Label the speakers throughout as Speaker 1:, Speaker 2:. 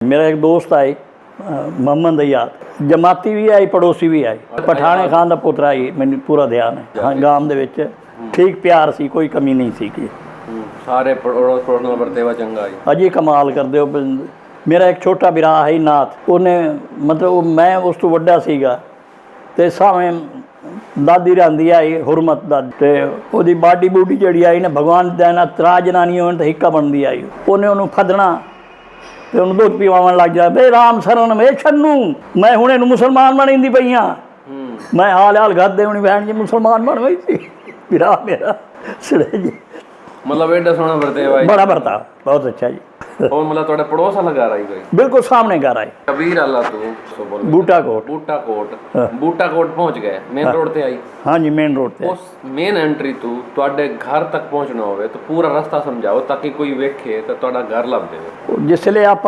Speaker 1: मेरा एक दोस्त आए मोहम्मद दयात, जमाती भी आई, पड़ोसी भी आई। पठाने खान का पुत्र आई, मैंने पूरा ध्यान है। हाँ, गांव दे विच ठीक प्यार सी, कोई कमी नहीं सी की।
Speaker 2: सारे पड़ोस पड़ोस नाल वरतेवा चंगा है।
Speaker 1: अजी कमाल कर दो। मेरा एक छोटा भरा है नाथ, उन्हें मतलब मैं उस तो वड्डा सीगा ते सावें दादी रही आई हुरमत दादी, ते ओदी बाडी बूडी जड़ी आई ने भगवान देना त्रा जनानी होने तो हिक्का बनती आई। उन्हें उन्होंने फदना तो उन्हें दुध पीवावन लग जाए, बे राम शरण में छन्नू मैं हुणे मुसलमान बनी पई हाँ। मैं हाल हाल गद होनी बहन जी मुसलमान बन गई थी भरा मेरा सड़े जी।
Speaker 2: मतलब एडा सोहना वरतेवा
Speaker 1: बड़ा बर्ताव, बहुत अच्छा जी।
Speaker 2: और मतलब थोड़े पड़ोस वाला घर आई कोई
Speaker 1: बिल्कुल सामने घर आई।
Speaker 2: कबीर आला तू सो बोल
Speaker 1: बूटा कोट।
Speaker 2: बूटा कोट पहुंच गए, मेन रोड ते आई।
Speaker 1: हाँ जी, मेन रोड पे।
Speaker 2: उस मेन एंट्री तू ਤੁਹਾਡੇ घर तक पहुंचना होवे तो पूरा रास्ता समझाओ ताकि कोई वेखे तो ਤੁਹਾਡਾ घर ਲੱਭ ਦੇਵੇ।
Speaker 1: जिसले आप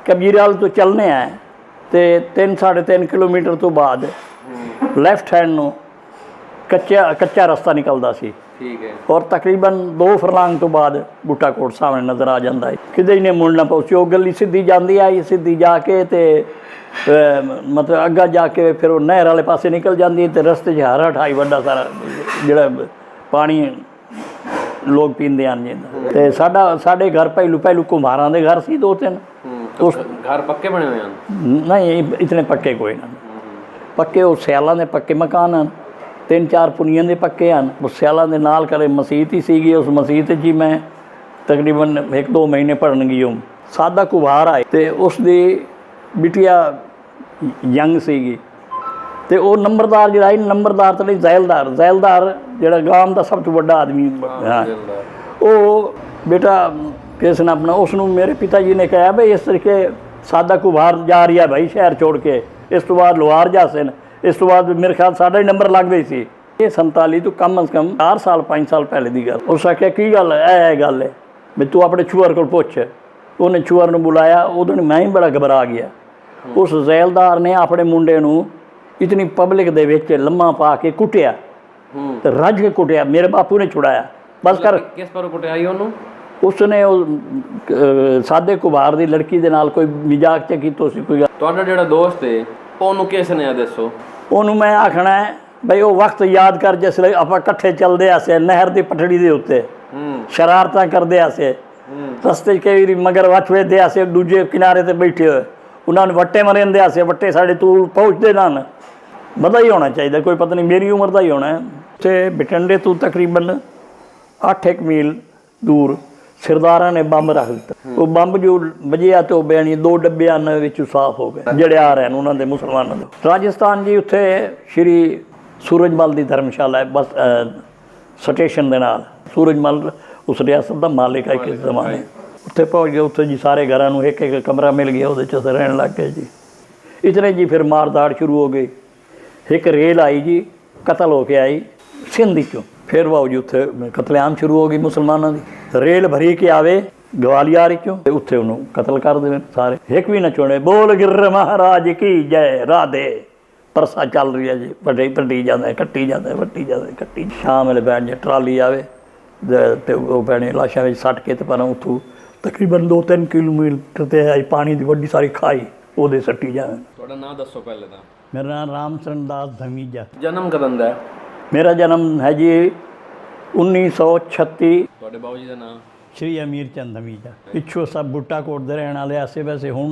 Speaker 1: कबीर वाल तो चलने आए तो 3-3.5 किलोमीटर तो बाद लैफ्ट हैंड ਨੂੰ कच्चा रास्ता निकलता सी।
Speaker 2: ठीक है।
Speaker 1: और तकरीबन 2 फरलांग तो बाद बूटा कोट सामने नज़र आ जाता है। किते ने मुड़ना पहुँची, वो गली सीधी जाती आई, सीधी जाके तो मतलब अग्गा जाके फिर वो नहर वाले पासे निकल जाती है। तो रस्ते च हरा ठाई बड़ा सारा जोड़ा पानी लोग पींदे आन जी। तो साढ़े घर पहलू कुम्हारां दे घर सी 2-3।
Speaker 2: तो घर पक्के बने हुए हैं?
Speaker 1: नहीं, इतने पक्के कोई ना। पक्के वो सियालों के पक्के मकान हैं, 3-4 पुनियां दे पक्के हैं। उस सियालों के नाल करे मसीत ही सीगी, उस मसीत ही मैं तकरीबन 1-2 महीने पढ़न गई हूँ। सादा कुम्हार आए तो उसकी बिटिया यंग सीगी तो वो नंबरदार जो नंबरदार तो नहीं जैलदार जो गांव का सब तो बड़ा आदमी। हाँ, वो बेटा किस ने अपना उसनों मेरे पिताजी ने कहा भाई इस तरीके सादा कुम्हार जा रही है भाई शहर छोड़ के, इस तो बाद लोहार जासे इस तो बाद मेरे ख्याल साढ़ा ही नंबर लग गई सी। ये 47 तो कम अज़ कम 4 साल 5 साल पहले की गल। उस आख्या की गल है गल है भी तू अपने छुअर को पुछ। उन्हें छुअर ने बुलाया, उदों मैं ही बड़ा घबरा गया। उस जैलदार ने अपने मुंडे नूं इतनी पब्लिक दे विच लम्मा पा के कुटिया तो रज के कुटिया। मेरे बापू ने छुड़ाया बस कर।
Speaker 2: किस पर कुटिया उन्होंने?
Speaker 1: उसने सादे कुम्हार की लड़की के नाल कोई मजाक च कीतो सी कोई।
Speaker 2: ਤੁਹਾਡਾ ਜਿਹੜਾ ਦੋਸਤ है ਉਹਨੂੰ ਕਿਸ ਨੇ ਦੱਸੋ?
Speaker 1: ਉਹਨੂੰ मैं आखना है बई वो वक्त याद कर जिसले ਆਪਾਂ ਇਕੱਠੇ ਚੱਲਦੇ ਆਸੇ नहर की पटड़ी के उत्ते शरारतां करते आसे। रस्ते कई बार मगर वच वेदे आसे दूजे किनारे ते बैठे हुए उन्होंने वट्टे मरेंदे आसे। वट्टे साढ़े तूल पहुँचते ना बड़ा ही होना चाहिए, कोई पता नहीं मेरी उम्र का ही होना है। तो बठिंडे तो तकरीबन 8 मील दूर सरदारा ने बंब रख दिता। वो बंब जो वजिया तो बैनी 2 डब्बे साफ हो गए जड़े आ रहे हैं उन्होंने मुसलमानों के। राजस्थान जी उत्थे श्री सूरजमल की धर्मशाला है बस स्टेशन के नाल। सूरजमल उस रियासत का मालिक है किस जमाने। उत्थे पहुँच गए, उत्थे जी सारे घर एक कमरा मिल गया, वो रहन लग गए जी। इतने जी फिर मारदाड़ शुरू हो गई। एक रेल आई जी, कतल होके आई सिंध चों। फिर वाओ जी उत्थे कतलेआम शुरू हो गई मुसलमानों की। रेल भरी के आवे ग्वालियर चों ते उत्थे उन्होंने कतल कर देवे सारे, एक भी ना छोड़े। बोल गिर महाराज की जय राधे। परसा चल रही है जी, पट्टी जाता है कट्टी जाता है वट्टी जाता है कट्टी। शाम वाले बैठ जाए ट्राली आवे तो वो पैने लाशा में सट के तो पर उतों तकरीबन 2-3 किलोमीटर ते आई पानी की वड्डी सारी खाई वो सट्टी जाए।
Speaker 2: ਤੁਹਾਡਾ ਨਾਮ ਦੱਸੋ ਪਹਿਲੇ ਤਾਂ।
Speaker 1: मेरा नाम राम शरण दास धमीजा।
Speaker 2: जन्म कदम ਦਾ ਹੈ?
Speaker 1: मेरा जन्म है जी 1936।
Speaker 2: ਤੁਹਾਡੇ ਬਾਬੂ ਜੀ ਦਾ ਨਾਮ?
Speaker 1: श्री अमीर चंद धमीजा। पिछों सब बूटा कोट दे रहने वाले आसे वैसे हूँ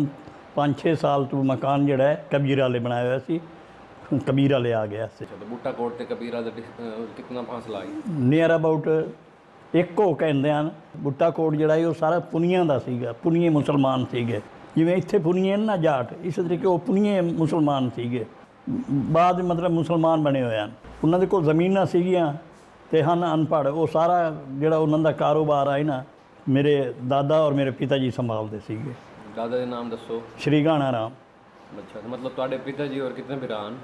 Speaker 1: 5-6 साल तो मकान जोड़ा है कबीर वाले बनाया हुआ सी, कबीर वाले आ गया से।
Speaker 2: तो बूटा कोट ते कबीरा ਦਾ कितना फासला है?
Speaker 1: ਨੀਅਰ ਅਬਾਊਟ ਇੱਕੋ ਕਹਿੰਦੇ ਹਨ। ਬੂਟਾ ਕੋਟ ਜਿਹੜਾ ਉਹ ਸਾਰਾ ਪੁਨੀਆਂ ਦਾ ਸੀਗਾ, ਪੁਨੀਏ ਮੁਸਲਮਾਨ ਸੀਗੇ। ਜਿਵੇਂ ਇੱਥੇ ਪੁਨੀਏ ਨਾ ਜਾਟ, ਇਸ ਤਰੀਕੇ ਉਹ ਪੁਨੀਏ ਮੁਸਲਮਾਨ ਸੀਗੇ। ਬਾਅਦ ਮਤਲਬ ਮੁਸਲਮਾਨ ਬਣੇ ਹੋਏ ਹਨ। ਉਹਨਾਂ ਦੇ ਕੋਲ ਜ਼ਮੀਨਾਂ ਸੀਗੀਆਂ ਤੇ ਹਨ ਅਨਪੜ੍ਹ। ਉਹ ਸਾਰਾ ਜਿਹੜਾ ਉਹਨਾਂ ਦਾ ਕਾਰੋਬਾਰ ਹੈ ਨਾ ਮੇਰੇ ਦਾਦਾ ਔਰ ਮੇਰੇ ਪਿਤਾ ਜੀ ਸੰਭਾਲਦੇ ਸੀਗੇ।
Speaker 2: ਦਾਦਾ ਦਾ ਨਾਮ ਦੱਸੋ? ਸ਼੍ਰੀ
Speaker 1: ਗਾਣਾ ਰਾਮ।
Speaker 2: ਅੱਛਾ, ਮਤਲਬ ਤੁਹਾਡੇ ਪਿਤਾ ਜੀ ਹੋਰ ਕਿੰਨੇ ਭਰਾ ਹਨ?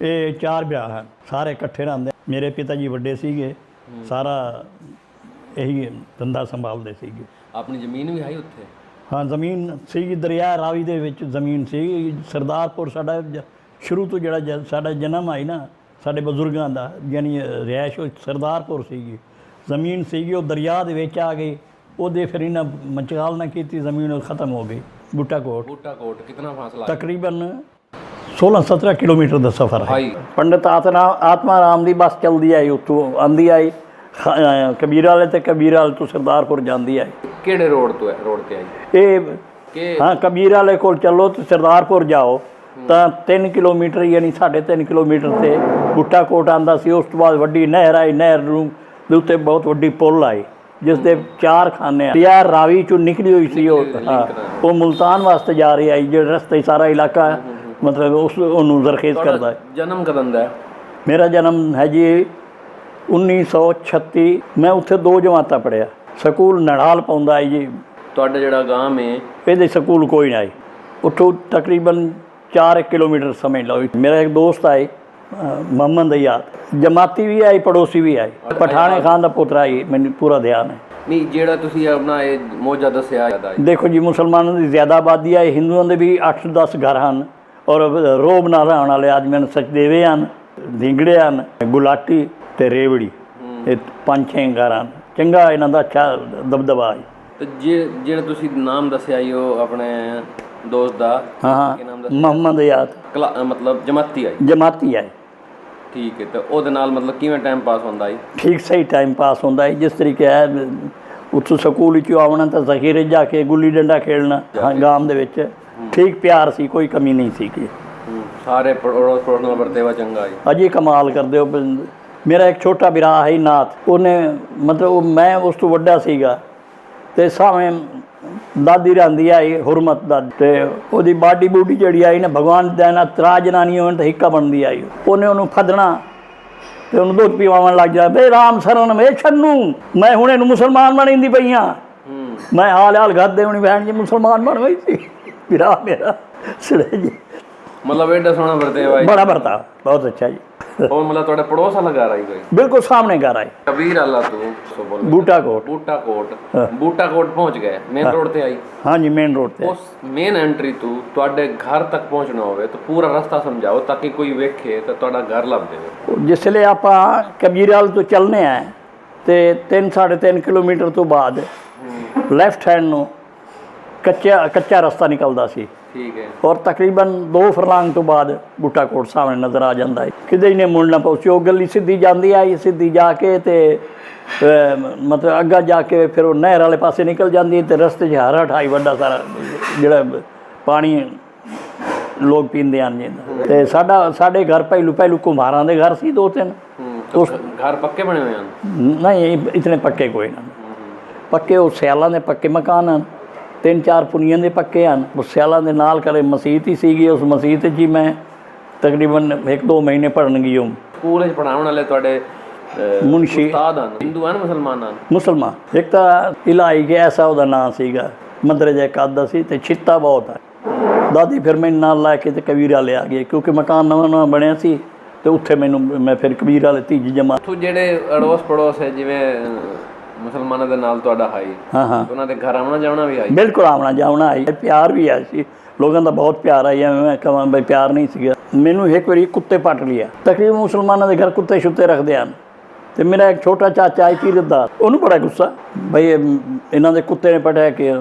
Speaker 1: ਇਹ 4 ਭਰਾ ਹਨ, ਸਾਰੇ ਇਕੱਠੇ ਰਹਿੰਦੇ। ਮੇਰੇ ਪਿਤਾ ਜੀ ਵੱਡੇ ਸੀਗੇ, ਸਾਰਾ ਇਹੀ ਧੰਦਾ ਸੰਭਾਲਦੇ ਸੀਗੇ।
Speaker 2: ਆਪਣੀ ਜ਼ਮੀਨ ਵੀ ਹੈ ਉੱਥੇ? ਹਾਂ,
Speaker 1: ਜ਼ਮੀਨ ਸੀਗੀ ਦਰਿਆ ਰਾਵੀ ਦੇ ਵਿੱਚ ਜ਼ਮੀਨ ਸੀ। ਸਰਦਾਰਪੁਰ ਸਾਡਾ ਸ਼ੁਰੂ ਤੋਂ ਜਿਹੜਾ ਸਾਡਾ ਜਨਮ ਆਈ ਨਾ ਸਾਡੇ ਬਜ਼ੁਰਗਾਂ ਦਾ, ਯਾਨੀ ਰਿਹਾਇਸ਼ ਉਹ ਸਰਦਾਰਪੁਰ ਸੀਗੀ। ਜ਼ਮੀਨ ਸੀਗੀ ਉਹ ਦਰਿਆ ਦੇ ਵਿੱਚ ਆ ਗਈ। ਉਹਦੇ ਫਿਰ ਇਹਨਾਂ ਮਚਾਲ ਨਾ ਕੀਤੀ, ਜ਼ਮੀਨ ਖਤਮ ਹੋ ਗਈ। बूटा कोट
Speaker 2: बूटा कोट कितना फासला है?
Speaker 1: तकरीबन 16-17 किलोमीटर का सफ़र है।
Speaker 2: हाई
Speaker 1: पंडित आत्मा राम की बस चलती आई, उत्तों आंदी आई कबीर वाले ते कबीर वाले तो सरदारपुर जाती आई।
Speaker 2: केड़े रोड तो है, रोड ते आई
Speaker 1: ये
Speaker 2: के
Speaker 1: हाँ कबीर वाले को चलो तो सरदारपुर जाओ तो 3 किलोमीटर यानी 3.5 किलोमीटर से बूटा कोट आंदा सी। उस तो बाद वड्डी नहर आई, नहर ਦੇ ਉੱਤੇ बहुत वड्डी पुल आई जिस दे 4 खाने यार रावी चों निकली हुई सी। हाँ वो मुल्तान वास्ते जा रही आई, जो रस्ते सारा इलाका मतलब उस ਉਹਨੂੰ ਜ਼ਰਖੇਜ਼ करता है।
Speaker 2: जन्म कदम दा है?
Speaker 1: मेरा जन्म है जी 1936। मैं उत्थे 2 जमातां पढ़िया। ਸਕੂਲ ਨੜਾਲ ਪਾਉਂਦਾ ਹੈ ਜੀ।
Speaker 2: ਤੁਹਾਡਾ ਜਿਹੜਾ ਗਾਂਵ ਹੈ
Speaker 1: ਇਹਦੇ ਸਕੂਲ ਕੋਈ ਨਾ ਹੈ। ਉੱਥੋਂ ਤਕਰੀਬਨ 4 किलोमीटर समझ लो। मेरा एक दोस्त आए मोहम्मद अयाद, जमाती भी आई पड़ोसी भी आई, पठाने खान का पुत्र आई, मैंने पूरा ध्यान है।
Speaker 2: ਨਹੀਂ ਜਿਹੜਾ ਤੁਸੀਂ ਆਪਣਾ ਇਹ ਮੌਜਾ ਦੱਸਿਆ ਹੈ
Speaker 1: देखो जी मुसलमानों की ज़्यादा आबादी है, हिंदुओं के भी 8-10 घर हैं और रोब नाल रहने वाले आज मैंने सचदेवे हैं, धिंगड़े हैं, गुलाटी ते रेवड़ी, ये 5-6 घर हैं। चंगा इन्हों का अच्छा दबदबा है।
Speaker 2: ਤੇ ਜਿਹੜਾ ਤੁਸੀਂ ਨਾਮ ਦੱਸਿਆ ਜੀ ਉਹ ਆਪਣੇ ਦੋਸਤ ਦਾ
Speaker 1: हाँ हाँ मोहम्मद अयाद
Speaker 2: ਮਤਲਬ ਜਮਾਤੀ ਆਈ?
Speaker 1: जमाती है।
Speaker 2: ਠੀਕ ਹੈ। ਤੇ ਉਹਦੇ ਨਾਲ ਮਤਲਬ ਕਿਵੇਂ ਟਾਈਮ ਪਾਸ ਹੁੰਦਾ ਜੀ?
Speaker 1: ठीक सही टाइम पास होता है। जिस तरीके है उत्थों स्कूल चो आना तो जखीरे जाके गुल्ली डंडा खेलना गांव ਦੇ ਵਿੱਚ ठीक प्यार सी, कोई कमी नहीं सी कि
Speaker 2: ਸਾਰੇ ਪੜੋਸ ਪੜੋਸ ਨਾਲ ਵਰਤੇਵਾ ਚੰਗਾ ਜੀ।
Speaker 1: अजी कमाल करते हो। मेरा एक छोटा भरा है नाथ, उन्हें मतलब मैं उस तो वड्डा सीगा ते सावें दादी रही आई हुरमत दादी ते ओदी बाडी बूडी जड़ी आई ना भगवान देना 3 जनानी होन तो हिक्का बनती आई। उन्हें उन्होंने फदना ते उन्होंने दुध पिवावन लग जाए, बे राम सरन वे छन्नू मैं हुणे नूं मुसलमान बनी पई हाँ। मैं हाल हाल गद होनी बहन जी मुसलमान बन गई सी भरा मेरा सड़े जी।
Speaker 2: मतलब एडा सोहना वरतेवा जी?
Speaker 1: बड़ा बर्ताव बहुत अच्छा जी।
Speaker 2: और मतलब ਤੁਹਾਡੇ ਪੜੋਸ ਵਾਲਾ ਘਰ ਆਈ ਕੋਈ?
Speaker 1: बिल्कुल सामने घर आए
Speaker 2: ਕਬੀਰ ਵਾਲਾ ਤੋਂ ਸੋ ਬੋਲ
Speaker 1: बूटा कोट।
Speaker 2: ਬੂਟਾ ਕੋਟ ਪਹੁੰਚ ਗਏ, ਮੇਨ ਰੋਡ ਤੇ ਆਈ?
Speaker 1: हाँ जी मेन रोड पे।
Speaker 2: ਉਸ ਮੇਨ ਐਂਟਰੀ ਤੋਂ ਤੁਹਾਡੇ ਘਰ ਤੱਕ ਪਹੁੰਚਣਾ ਹੋਵੇ ਤਾਂ ਪੂਰਾ ਰਸਤਾ ਸਮਝਾਓ ਤਾਂ ਕਿ ਕੋਈ ਵੇਖੇ ਤਾਂ ਤੁਹਾਡਾ ਘਰ ਲੱਭ ਜਾਵੇ।
Speaker 1: जिसले आप कबीर वाल तो चलने हैं तो 3-3.5 किलोमीटर तो बाद लैफ्ट हैंड ਨੂੰ कच्चा रास्ता निकलता सी।
Speaker 2: ठीक है।
Speaker 1: और तकरीबन 2 फरलांग तो बाद बूटा कोट सामने नज़र आ जाता है। किते ही ने मुड़ना पहुँची वो गली सीधी जाती आई, सीधी जाके ते मतलब अग्गा जाके फिर वो नहर वाले पासे निकल जाती है। तो रस्ते हरा ठाई बड़ा सारा जोड़ा पानी लोग पींदे हैं जी। तो साढ़े घर पहलू कुम्हारां दे घर सी 2-3।
Speaker 2: तो घर पक्के बने हुए हैं?
Speaker 1: नहीं इतने पक्के कोई ना, पक्के वो सियालों के पक्के मकान हैं, 3-4 पुनियां दे पक्के हैं। उस सियालों के नाल करे मसीत ही सीगी, उस मसीत जी मैं तकरीबन 1-2 महीने पढ़न गई हूँ।
Speaker 2: स्कूल पढ़ाने वाले थोड़े
Speaker 1: मुंशी
Speaker 2: उस्ताद हैं हिंदू हैं मुसलमान हैं?
Speaker 1: मुसलमान। एक तो इलाही के ऐसा वह नाम सीगा मदरजा कादा सी ते छित्ता बहुत है। दादी फिर मैं नाल ला के कबीर वाले आ गए क्योंकि मकान नवा बनया सी तो उत्थे मैनू मैं फिर कबीर वाले तीजी जमा
Speaker 2: तो जेडे अड़ोस पड़ोस है जिवें मुसलमानों के नाल तुहाडा हाई
Speaker 1: हाँ हाँ
Speaker 2: उन्हां दे घर आउणा जावणा भी आई?
Speaker 1: बिल्कुल आना जावना आई, प्यार भी है सी लोगों का बहुत प्यार आई। मैं कहां भाई प्यार नहीं सीगा। मैनू एक बारी कुत्ते पट लिया। तकरीबन मुसलमानों के घर कुत्ते शुत्ते रखते हैं तो मेरा एक छोटा चाचा है पीरदार, उन्होंने बड़ा गुस्सा भाई इन्हों के कुत्ते ने पटिया कि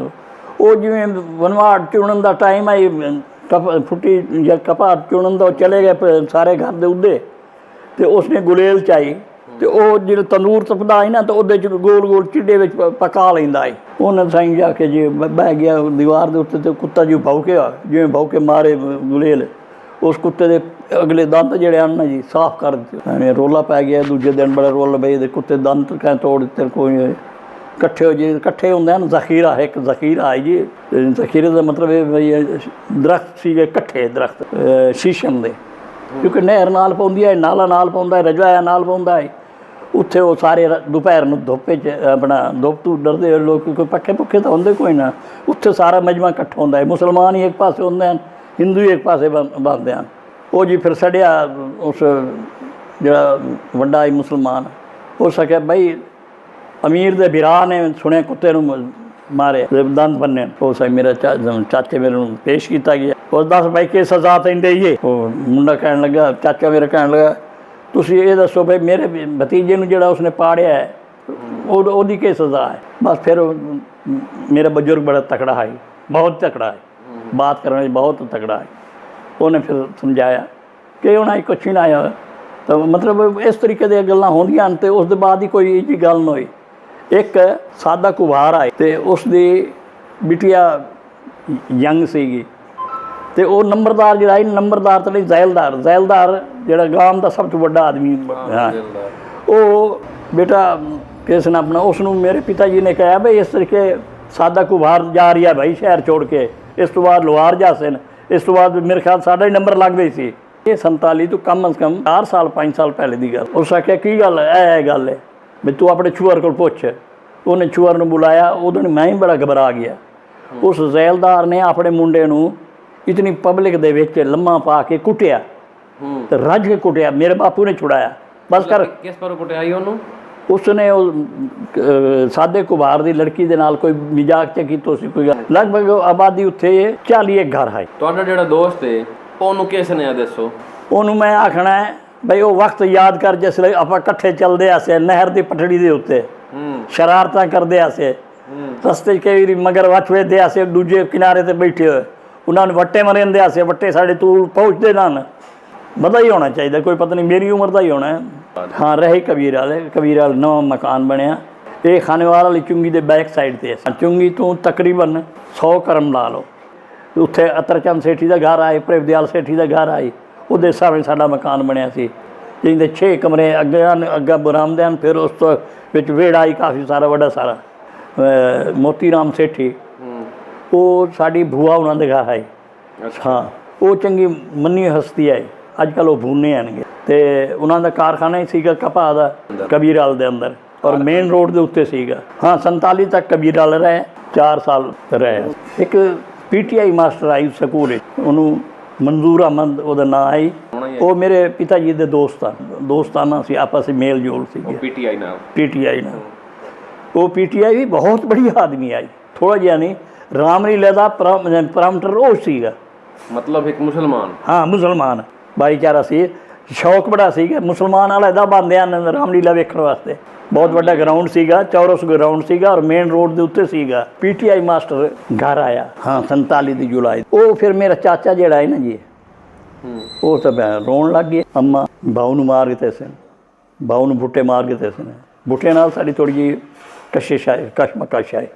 Speaker 1: वो जिमें वनवाट चुनन का टाइम आई फुट्टी या कपाट चुनन का चले गए सारे घर के उदे तो उसने गुलेल चाई तो वो जो तंदूर तपदा आई ना तो वो गोल गोल चिड्डे में पका लेंदा आई। उन्हें साईं जाके जी बह गया दीवार के उत्ते तो कुत्ता जी भौंकिया जिमें भौंके मारे गुलेल उस कुत्ते के अगले दंत जोड़े हैं ना जी साफ कर दिते। रोला पै गया दूजे दिन बड़ा रोला बई कुत्ते दंत कहें तोड़ दिते कोई कट्ठे हो जी कट्ठे होंगे हैं जखीरा एक जखीरा है जी। जखीरे का मतलब है भाई दरख्त सीगे कट्ठे दरख्त शीशम के क्योंकि नहर नाल पौंदी है नाला नाल पौंदा है रजवाया नाल पौंदा है उत्थे वो सारे दोपहर में धुप्पे अपना धुप तो डरते लोग क्योंकि पक्के पुखे तो होंगे कोई ना उत्थे सारा मजमा इकट्ठा होंदा है। मुसलमान ही एक पासे होंगे हैं हिंदू ही एक पासे बनते हैं। वो जी फिर सड़िया उस जड़ा वड्डा ही मुसलमान हो सके भाई अमीर दे बिरा ने सुने कुत्ते मारे दंद बन्ने हो सके मेरा चाचे मेरे पेश किया गया और 10 भाई के सजा तेन देइए। वो मुंडा कहन लगा चाचा मेरा कहन लगा तुसी ये दसो भाई मेरे भतीजे नूं जिहड़ा उसने पाड़िया है ओदी के सजा है। बस फिर मेरा बुजुर्ग बड़ा तकड़ा है बहुत तकड़ा है बात करने में बहुत तगड़ा है। उन्हें फिर समझाया कि उन्हें कुछ नहीं आया, तो मतलब इस तरीके दी गल्लां होंदियां ते उस दे बाद ही कोई जी गल नहीं होई। एक सादा कुभार आए ते उसदी बिटिया यंग सीगी ते वो नंबरदार जिहड़ा है, नंबरदार तो नहीं ज़ैलदार जिहड़ा गांव दा सब तो बड़ा आदमी, हाँ वो बेटा किस ने अपना उसनू मेरे पिता जी ने कहा भाई इस तरीके सादा कुभार जा रही है भाई शहर छोड़ के, इस तो बाद लोहार जासे न, इस तो बाद मेरे ख्याल साढ़ा ही नंबर लग गई सी। ये 47 तो कम अज़ कम 4 साल 5 साल पहले की गल। उस आख्या की गल है, गल है भी तू अपने छुअर को पुछ। उन्हें छुअर ने बुलाया, उदों मैं ही बड़ा घबरा गया। उस ज़ैलदार ने अपने मुंडे नू इतनी पब्लिक दे विच लम्मा पा के कुटिया, तो रज के कुटिया। मेरे बापू ने छुड़ाया बस कर।
Speaker 2: किस पर कुटियाई ਉਹਨੂੰ?
Speaker 1: उसने सादे कुभार की लड़की के नाल कोई मजाक च की तो कोई लगभग आबादी उत्थे 40 घर है।
Speaker 2: ਤੁਹਾਡਾ ਜਿਹੜਾ ਦੋਸਤ ਹੈ ਉਹਨੂੰ ਕਿਸ ਨੇ ਦੱਸੋ?
Speaker 1: ਉਹਨੂੰ मैं आखना है बई वो वक्त याद कर जिसले ਆਪਾਂ ਇਕੱਠੇ ਚੱਲਦੇ ਆਸੇ ਨਹਿਰ ਦੀ ਪਟੜੀ ਦੇ ਉੱਤੇ ਸ਼ਰਾਰਤਾਂ ਕਰਦੇ ਆਸੇ, ਰਸਤੇ 'ਚ ਕਈ ਵਾਰੀ ਮਗਰ ਵੱਛ ਵੇਦੇ ਆਸੇ ਦੂਜੇ ਕਿਨਾਰੇ ਤੇ ਬੈਠੇ ਹੋਏ, ਉਹਨਾਂ ਨੂੰ ਵੱਟੇ ਮਰਿੰਦੇ ਆਸੇ, ਵੱਟੇ ਸਾਡੇ ਤੂਲ ਪਹੁੰਚਦੇ ਨਾ। पता ही होना चाहिए, कोई पता नहीं मेरी उम्र का ही होना है। हाँ रहे कबीर वाले नवा मकान बनया, ये खानेवाल वाली चुंगी के बैक साइड से। चुंगी तो तकरीबन 100 करम ला लो, उत्थे अतरचंद सेठी का घर आए, प्रेमदयाल सेठी का घर आई, वो सामने साडा मकान बनया सी, जिंदे 6 कमरे अग्गा बरामदे हैं। फिर उस तो विच वेड़ा आई काफ़ी सारा वड्डा सारा। मोती राम सेठी वो साडी भूआ उन्होंने घर आई। हाँ वो चंगी मनी हस्ती है, अजकल वो भूने हैं तो उन्होंने कारखाना ही सीगा कपा दा कबीरवाल दे अंदर, और मेन रोड के उत्ते सीगा। हाँ 47 तक कबीरवाल रहे, 4 साल रहे। एक PTI मास्टर आई स्कूल, उन्होंने मंजूर अहमद वो नाम आई, वो मेरे पिता जी के दोस्ताना सी, आपस में मेल जोल सी।
Speaker 2: PTI नाम
Speaker 1: वो PTI भी बहुत बढ़िया आदमी आई, थोड़ा जिहा नहीं। रामलीला का प्रमोटर वो सीगा, मतलब
Speaker 2: एक मुसलमान।
Speaker 1: हाँ मुसलमान भाईचारा सी, शौक बड़ा सीगा। मुसलमान वाला इदा बनते हैं रामलीला वेखण वास्ते। बहुत बड़ा ग्राउंड सीगा, चौरस ग्राउंड सीगा, और मेन रोड के उत्ते सीगा। PTI मास्टर घर आया हाँ 47 जुलाई। वो फिर मेरा चाचा जिहड़ा है ना जी, वो तो रोन लग गए। अम्मा बाऊ नूं मार के सन, बाऊ नूं बुट्टे मार के सन, बुट्टे नाल साडी थोड़ी जी कशिश आए, कशमकश आए।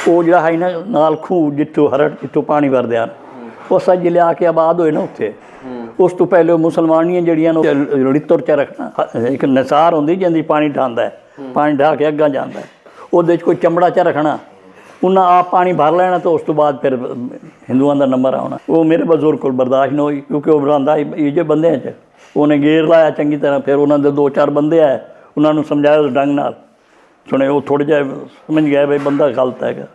Speaker 1: वो जिहड़ा है ना नाल खूह जितों हरट जितों पानी भरदे हैं, उस जिले आके आबाद होए ना उत्थे। उस तो पहले मुसलमानियां जड़ियां लित्तर च रखना, एक निसार होंदी जिंदी पानी ढांदा है, पानी ढा के अग्गा जांदा है, उहदे च कोई चमड़ा च रखना, उन्हें आप पानी भर लेना, तो उस तो बाद फिर हिंदुओं का नंबर आना। वो मेरे बजुर्ग को बर्दाश्त नहीं हुई, क्योंकि वो बनांदा ये बंदे च उन्हें घेर लाया चंगी तरह। फिर उन्होंने 2-4 बंदे आए, उन्होंने समझाया उस ढंग नाल सुने, वो थोड़े जे समझ गया भाई बंदा गलत है।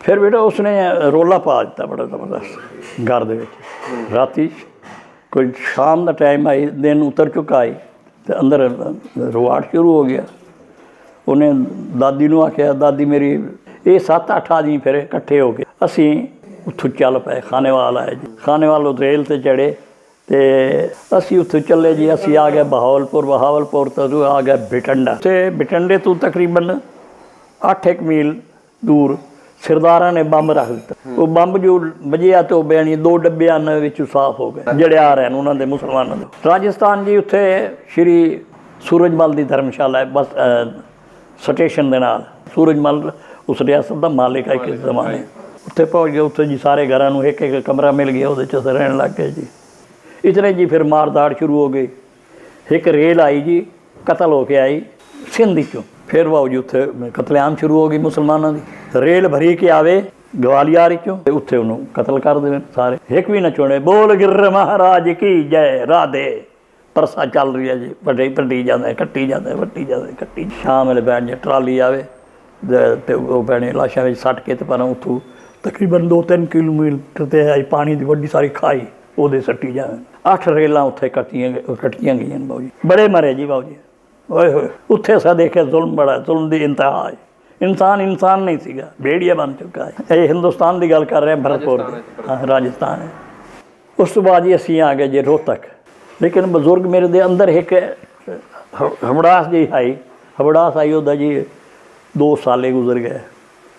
Speaker 1: फिर बेटा उसने रोला पा दिता बड़ा जबरदस्त घर दे विच। राती कोई शाम का टाइम आई, दिन उतर चुका आई, तो अंदर रुआट शुरू हो गया। उन्हें दादी नूं आख्या, दादी मेरी ये 7-8 आदमी फिर इकट्ठे हो गए। असी उत्थों चल पे, खानेवाल आए जी, खानेवाल रेल ते चढ़े, तो असी उत्थों चले जी। असी आ गए बहावलपुर तो आ गए बिटंडा। तो बिटंडे तो तकरीबन 8 मील दूर सरदारा ने बंब रख दिता। वो बंब जो वजिया तो बैनी 2 डब्बियां विचों साफ हो गए, जड़े आ रहे हैं उन्होंने मुसलमानों के। राजस्थान जी उत्थे श्री सूरजमल की धर्मशाला है, बस स्टेशन के नाल। सूरजमल उस रियासत का मालिक है किस जमाने। उत्थे पहुँच गए, उत्थे जी सारे घरों में एक कमरा मिल गया, वो रहने लग गए जी। इतने जी फिर मारदाड़ शुरू हो गई। एक रेल आई जी, कतल होके आई सिंध चों। फिर वाओ जी उत्थे कतलेआम शुरू हो गई मुसलमानों की। रेल भरी के आवे ग्वालियर चों, उत्थे उन्होंने कतल कर देवे सारे, एक भी न चुने। बोल गिर महाराज की जय, राधे। परसा चल रही है जी, पट्टी जाता है, कट्टी जाता है, वट्टी जाता है, कट्टी। शाम वेले बैठ जाए ट्राली आवे, तो वो भैने लाशा में सट के, तो पर उतों तकरीबन 2-3 किलोमीटर ते आई पानी की वड्डी सारी खाई, वो सट्टी जाए। 8 रेलां उत्थे कट्टियां गई बाबू जी, बड़े मरे जी बाबू जी। ओए होए उत्थे असां देखिया जुल्म बड़ा, जुल्म की इंतहा है। इंसान नहीं सीगा, भेड़िया बन चुका है। ये हिंदुस्तान की गल कर रहे हैं, भरतपुर हाँ राजस्थान है। उस तो बाद जी असी आ गए जी रोहतक। लेकिन बजुर्ग मेरे दे अंदर एक हबड़ास जी आई, हबड़ास आई उदा जी 2 साले गुजर गए।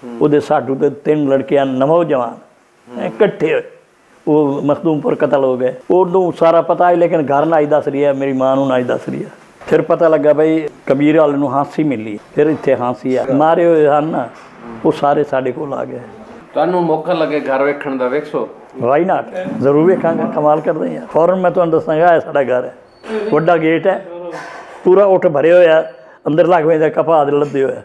Speaker 1: वो साडू तो 3 लड़कियां नौजवान इकट्ठे होए वो मखदूमपुर कतल हो गए उदों सारा पता है लेकिन घर ना दस रही है मेरी मां ना दस रही है फिर पता लगा भाई कबीर वाले नूं हांसी मिली फिर इत्थे हांसी आ मारे हुए हैं ना वो सारे साडे कोल आ गए
Speaker 2: ਤੁਹਾਨੂੰ ਮੌਕਾ ਲੱਗੇ ਘਰ ਵੇਖਣ ਦਾ ਵੇਖੋ
Speaker 1: वाई नाट जरूर वेखांगा कमाल कर रहे हैं फौरन मैं तुहानूं दसांगा ये साडा घर है वड्डा गेट है पूरा उठ भरे होया अंदर लग पैंदा कपा दे लद्दे होया